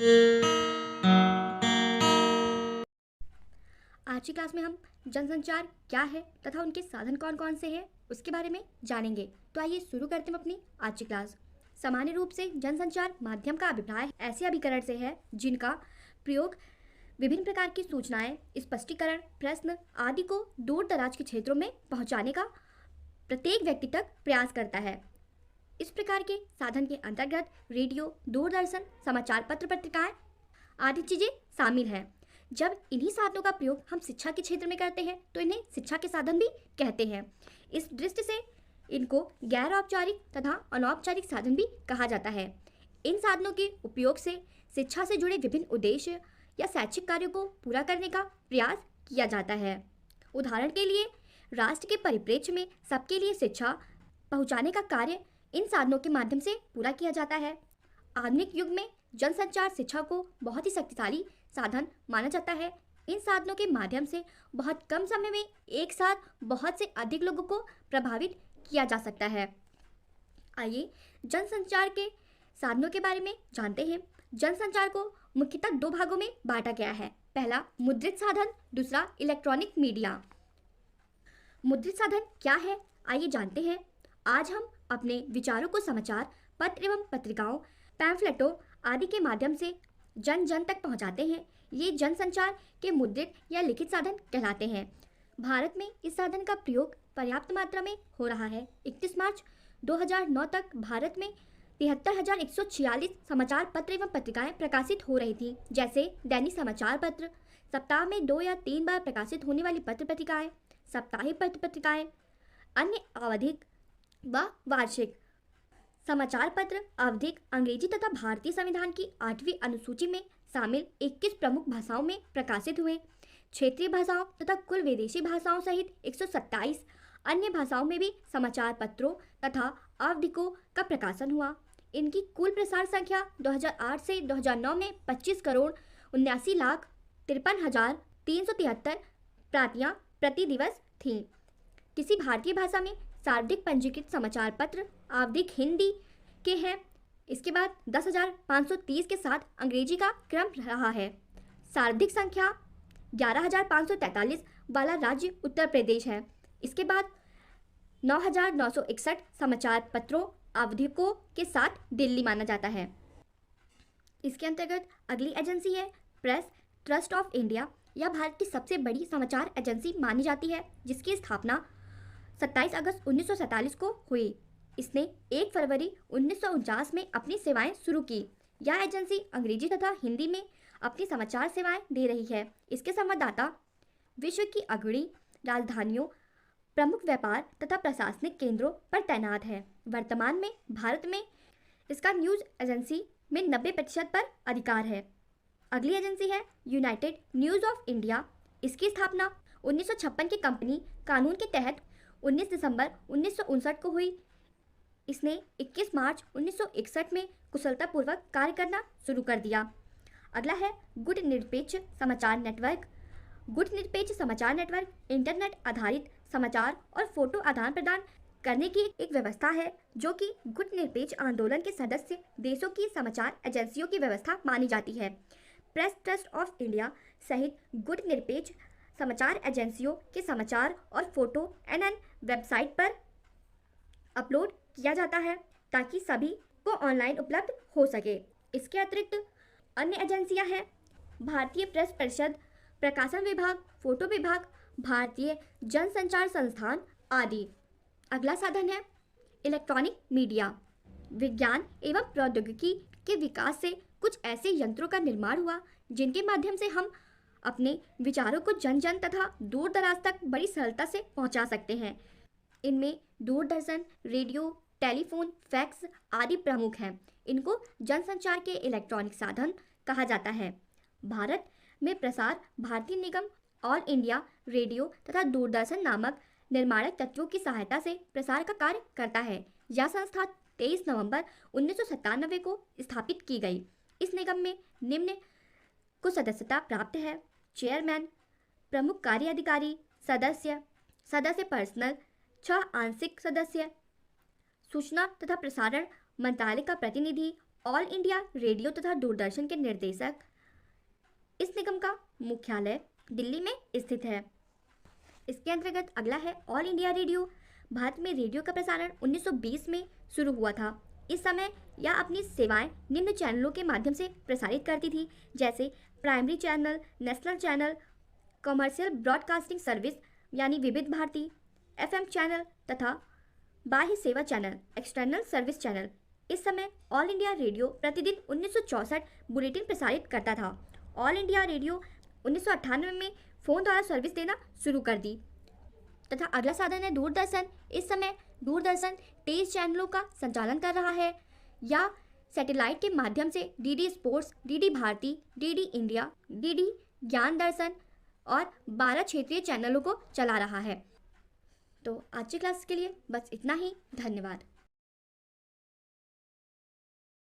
आज की क्लास में हम जनसंचार क्या है तथा उनके साधन कौन कौन से हैं उसके बारे में जानेंगे। तो आइए शुरू करते हैं अपनी आज की क्लास। सामान्य रूप से जनसंचार माध्यम का अभिप्राय ऐसे अभिकरण से है जिनका प्रयोग विभिन्न प्रकार की सूचनाएं, स्पष्टीकरण, प्रश्न आदि को दूर दराज के क्षेत्रों में पहुंचाने का प्रत्येक व्यक्ति तक प्रयास करता है। इस प्रकार के साधन के अंतर्गत रेडियो, दूरदर्शन, समाचार पत्र, पत्रिकाएं आदि चीजें शामिल हैं। जब इन्हीं साधनों का प्रयोग हम शिक्षा के क्षेत्र में करते हैं तो इन्हें शिक्षा के साधन भी कहते हैं। इस दृष्टि से इनको गैर औपचारिक तथा अनौपचारिक साधन भी कहा जाता है। इन साधनों के उपयोग से शिक्षा से जुड़े विभिन्न उद्देश्य या शैक्षिक कार्यों को पूरा करने का प्रयास किया जाता है। उदाहरण के लिए राष्ट्र के परिप्रेक्ष्य में सबके लिए शिक्षा पहुंचाने का कार्य इन साधनों के माध्यम से पूरा किया जाता है। आधुनिक युग में जनसंचार शिक्षा को बहुत ही शक्तिशाली साधन माना जाता है। इन साधनों के माध्यम से बहुत कम समय में एक साथ बहुत से अधिक लोगों को प्रभावित किया जा सकता है। आइए जनसंचार के साधनों के बारे में जानते हैं। जनसंचार को मुख्यतः दो भागों में बांटा गया है। पहला मुद्रित साधन, दूसरा इलेक्ट्रॉनिक मीडिया। मुद्रित साधन क्या है आइए जानते हैं। आज हम अपने विचारों को समाचार पत्र एवं पत्रिकाओं, पैम्फलेटों आदि के माध्यम से जन जन तक पहुंचाते हैं। ये जनसंचार के मुद्रित या लिखित साधन कहलाते हैं। भारत में इस साधन का प्रयोग पर्याप्त मात्रा में हो रहा है। 31 मार्च 2009 तक भारत में 73,146 समाचार पत्र एवं पत्रिकाएं प्रकाशित हो रही थी, जैसे दैनिक समाचार पत्र, सप्ताह में 2 या 3 बार प्रकाशित होने वाली पत्र पत्रिकाएं, साप्ताहिक पत्र पत्रिकाएं, अन्य आवधिक व वार्षिक समाचार पत्र। आवधिक अंग्रेजी तथा भारतीय संविधान की 8वीं अनुसूची में शामिल 21 प्रमुख भाषाओं में प्रकाशित हुए। क्षेत्रीय भाषाओं तथा कुल विदेशी भाषाओं सहित 127 अन्य भाषाओं में भी समाचार पत्रों तथा आवधिकों का प्रकाशन हुआ। इनकी कुल प्रसार संख्या 2008 से 2009 में 25,79,53,373 प्रतियां प्रति दिवस थीं। किसी भारतीय भाषा में सर्वाधिक पंजीकृत समाचार पत्र आवधिक हिंदी के हैं। इसके बाद 10,530 के साथ अंग्रेजी का क्रम रहा है। सर्वाधिक संख्या 11,543 वाला राज्य उत्तर प्रदेश है। इसके बाद 9,961 समाचार पत्रों आवधिकों के साथ दिल्ली माना जाता है। इसके अंतर्गत अगली एजेंसी है प्रेस ट्रस्ट ऑफ इंडिया। यह भारत की सबसे बड़ी समाचार एजेंसी मानी जाती है, जिसकी स्थापना 27 अगस्त 1947 को हुई। इसने 1 फरवरी 1949 में अपनी सेवाएं शुरू की। यह एजेंसी अंग्रेजी तथा हिंदी में अपनी समाचार सेवाएं दे रही है। इसके संवाददाता विश्व की अग्रणी राजधानियों, प्रमुख व्यापार तथा प्रशासनिक केंद्रों पर तैनात है। वर्तमान में भारत में इसका न्यूज़ एजेंसी में 90% पर अधिकार है। अगली एजेंसी है यूनाइटेड न्यूज़ ऑफ इंडिया। इसकी स्थापना 1956 के कंपनी कानून के तहत 19 दिसंबर 1959 को हुई। इसने 21 मार्च 1961 में कुशलतापूर्वक कार्य करना शुरू कर दिया। अगला है गुट निरपेक्ष समाचार नेटवर्क। गुट निरपेक्ष समाचार नेटवर्क इंटरनेट आधारित समाचार और फोटो आदान प्रदान करने की एक व्यवस्था है, जो कि गुट निरपेक्ष आंदोलन के सदस्य देशों की समाचार एजेंसियों की व्यवस्था मानी जाती है। प्रेस ट्रस्ट ऑफ इंडिया सहित गुट निरपेक्ष समाचार एजेंसियों के समाचार और फोटो एनएन वेबसाइट पर अपलोड किया जाता है ताकि सभी को ऑनलाइन उपलब्ध हो सके। इसके अतिरिक्त अन्य एजेंसियां हैं भारतीय प्रेस परिषद, प्रकाशन विभाग, फोटो विभाग, भारतीय जनसंचार संस्थान आदि। अगला साधन है इलेक्ट्रॉनिक मीडिया। विज्ञान एवं प्रौद्योगिकी के विकास से कुछ ऐसे यंत्रों का निर्माण हुआ जिनके माध्यम से हम अपने विचारों को जन जन तथा दूर दराज तक बड़ी सरलता से पहुंचा सकते हैं। इनमें दूरदर्शन, रेडियो, टेलीफोन, फैक्स आदि प्रमुख हैं। इनको जनसंचार के इलेक्ट्रॉनिक साधन कहा जाता है। भारत में प्रसार भारती निगम ऑल इंडिया रेडियो तथा दूरदर्शन नामक निर्माणक तत्वों की सहायता से प्रसार का कार्य करता है। यह संस्था 23 नवंबर 1997 को स्थापित की गई। इस निगम में निम्न को सदस्यता प्राप्त है: चेयरमैन, प्रमुख कार्य अधिकारी, सदस्य, सदस्य पर्सनल, 6 आंशिक सदस्य, सूचना तथा प्रसारण मंत्रालय का प्रतिनिधि ऑल इंडिया रेडियो तथा दूरदर्शन के निर्देशक। इस निगम का मुख्यालय दिल्ली में स्थित है। इसके अंतर्गत अगला है ऑल इंडिया रेडियो। भारत में रेडियो का प्रसारण 1920 में शुरू हुआ था। इस समय यह अपनी सेवाएं निम्न चैनलों के माध्यम से प्रसारित करती थी, जैसे primary channel, national channel, commercial broadcasting service यानी विविध भारती, एफएम चैनल तथा बाह्य सेवा चैनल, एक्सटर्नल सर्विस चैनल। इस समय ऑल इंडिया रेडियो प्रतिदिन 1964 बुलेटिन प्रसारित करता था। ऑल इंडिया रेडियो 1998 में फ़ोन द्वारा सर्विस देना शुरू कर दी। तथा अगला साधन है दूरदर्शन। इस समय दूरदर्शन 23 चैनलों का संचालन कर रहा है या सैटेलाइट के माध्यम से DD sports, DD Bharati, DD India, DD Gyan Darshan और 12 क्षेत्रीय चैनलों को चला रहा है। तो आज की क्लास के लिए बस इतना ही। धन्यवाद।